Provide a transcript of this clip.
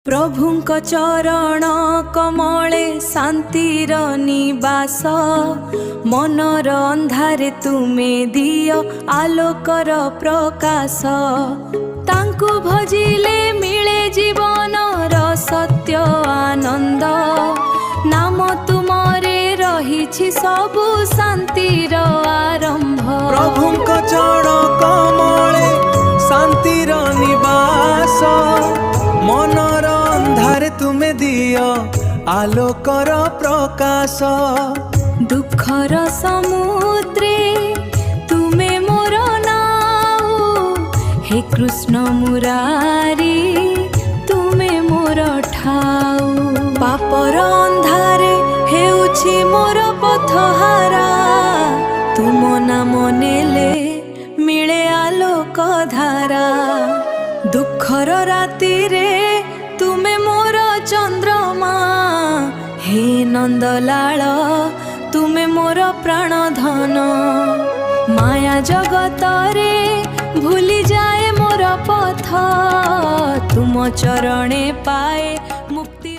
प्रभुंक चरण कमले शांतिर निवास मनर अंधारे तुमे दियो आलोकर प्रकाश तांकु भजिले मिले जीवनर सत्य आनंद नाम तुमरे रहिछि सबु शांतिर आरंभ। प्रभुंक चरण कमले शांतिर निवास मनर अंधारे तुमे दियो आलोकर प्रकाश दुखर समुद्रे तुमे मोर नाउ हे कृष्ण मुरारी तुमे मोर ठाउ पापर अंधारे हेउछि मोर पथहारा तुम नाम नेले मिले आलोक धारा दुखर रातिरे तुमे मोर चंद्रमा हे नंदलाल तुमे मोर प्राणधन माया जगतरे भूली जाए मोर पथ तुम चरणे पाए मुक्ति।